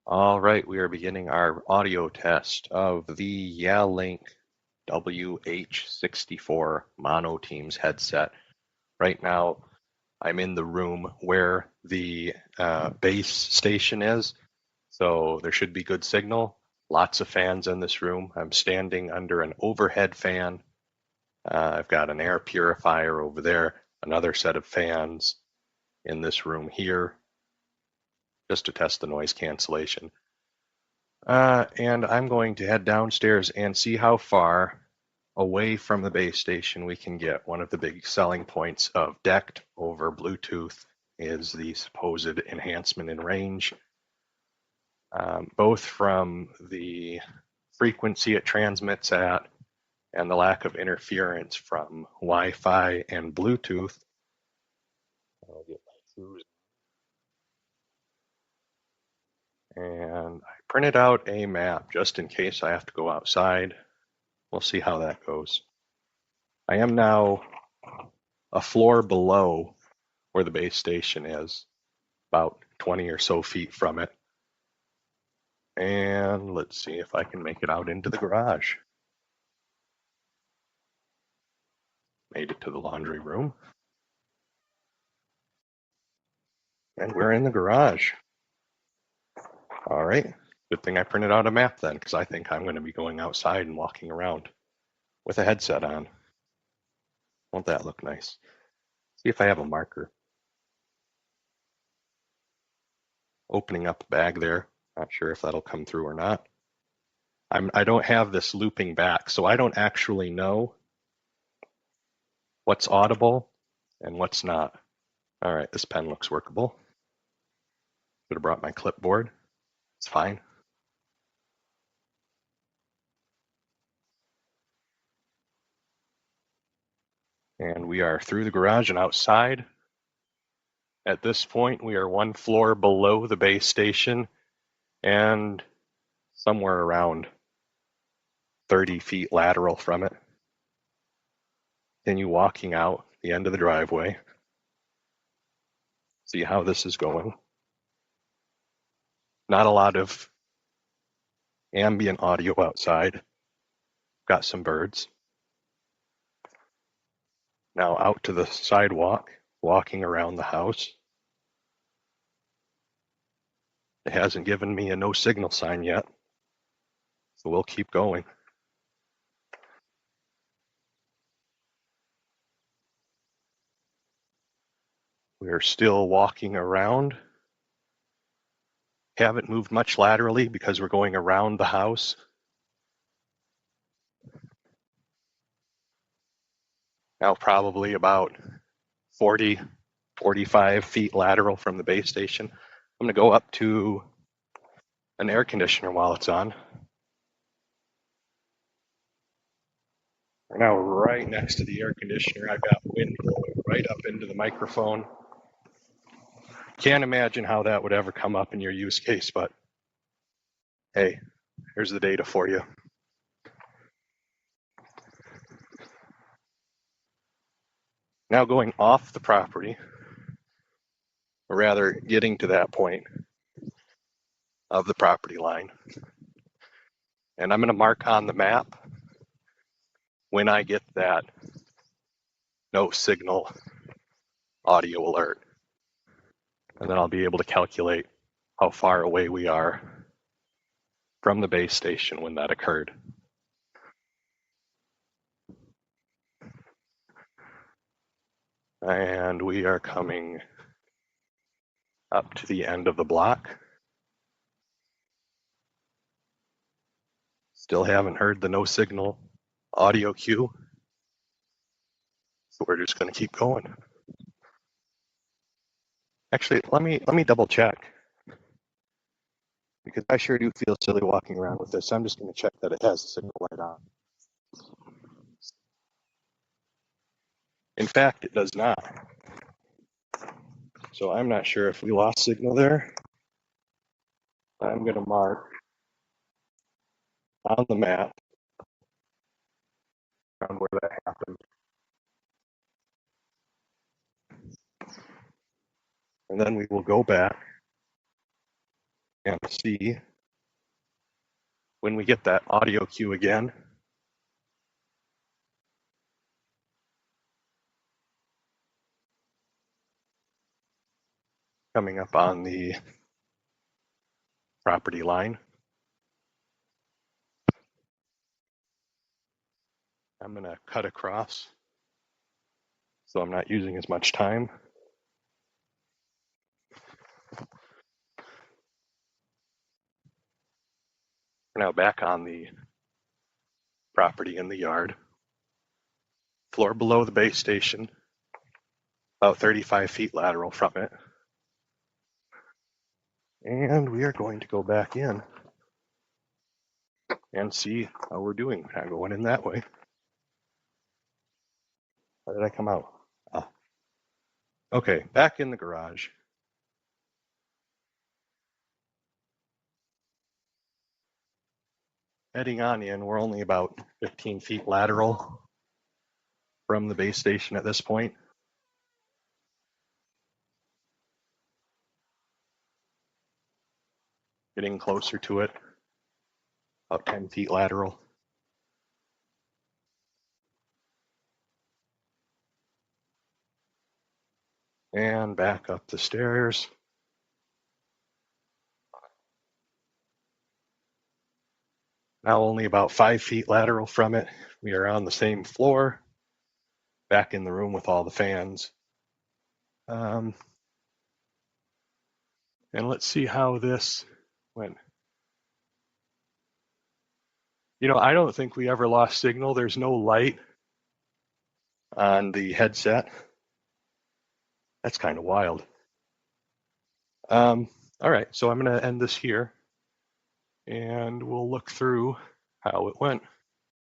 All right, we are beginning our audio test of the Yealink WH64 Mono Teams headset. Right now, I'm in the room where the base station is, so there should be good signal. Lots of fans in this room. I'm standing under an overhead fan. I've got an air purifier over there, another set of fans in this room here, just to test the noise cancellation. And I'm going to head downstairs and see how far away from the base station we can get. One of the big selling points of DECT over Bluetooth is the supposed enhancement in range, both from the frequency it transmits at and the lack of interference from Wi-Fi and Bluetooth. I'll get my shoes. And I printed out a map just in case I have to go outside. We'll see how that goes. I am now a floor below where the base station is, about 20 or so feet from it. And let's see if I can make it out into the garage. Made it to the laundry room. And we're in the garage. All right, good thing I printed out a map then, because I think I'm going to be going outside and walking around with a headset on. Won't that look nice? See if I have a marker. Opening up a bag there. Not sure if that'll come through or not. I don't have this looping back, so I don't actually know what's audible and what's not. All right, this pen looks workable. Should have brought my clipboard. It's fine. And we are through the garage and outside. At this point, we are one floor below the base station and somewhere around 30 feet lateral from it. Continue walking out the end of the driveway. See how this is going. Not a lot of ambient audio outside. Got some birds. Now out to the sidewalk, walking around the house. It hasn't given me a no signal sign yet, so we'll keep going. We are still walking around. Haven't moved much laterally because we're going around the house. Now probably about 40, 45 feet lateral from the base station. I'm going to go up to an air conditioner while it's on. We're now right next to the air conditioner. I've got wind blowing right up into the microphone. Can't imagine how that would ever come up in your use case, but hey, here's the data for you. Now going off the property, or rather getting to that point of the property line. And I'm going to mark on the map when I get that no signal audio alert. And then I'll be able to calculate how far away we are from the base station when that occurred. And we are coming up to the end of the block. Still haven't heard the no signal audio cue. So we're just going to keep going. Actually, let me double check, because I sure do feel silly walking around with this. I'm just going to check that it has the signal light on. In fact, it does not. So I'm not sure if we lost signal there. I'm going to mark on the map around where that happened. And then we will go back and see when we get that audio cue again. Coming up on the property line. I'm going to cut across so I'm not using as much time. We're now back on the property in the yard. Floor below the base station, about 35 feet lateral from it. And we are going to go back in and see how we're doing. I'm going in that way. How did I come out? Ah. Okay, back in the garage. Heading on in, we're only about 15 feet lateral from the base station at this point. Getting closer to it, about 10 feet lateral. And back up the stairs. Now only about 5 feet lateral from it. We are on the same floor, back in the room with all the fans. And let's see how this went. You know, I don't think we ever lost signal. There's no light on the headset. That's kind of wild. All right, so I'm going to end this here, and we'll look through how it went.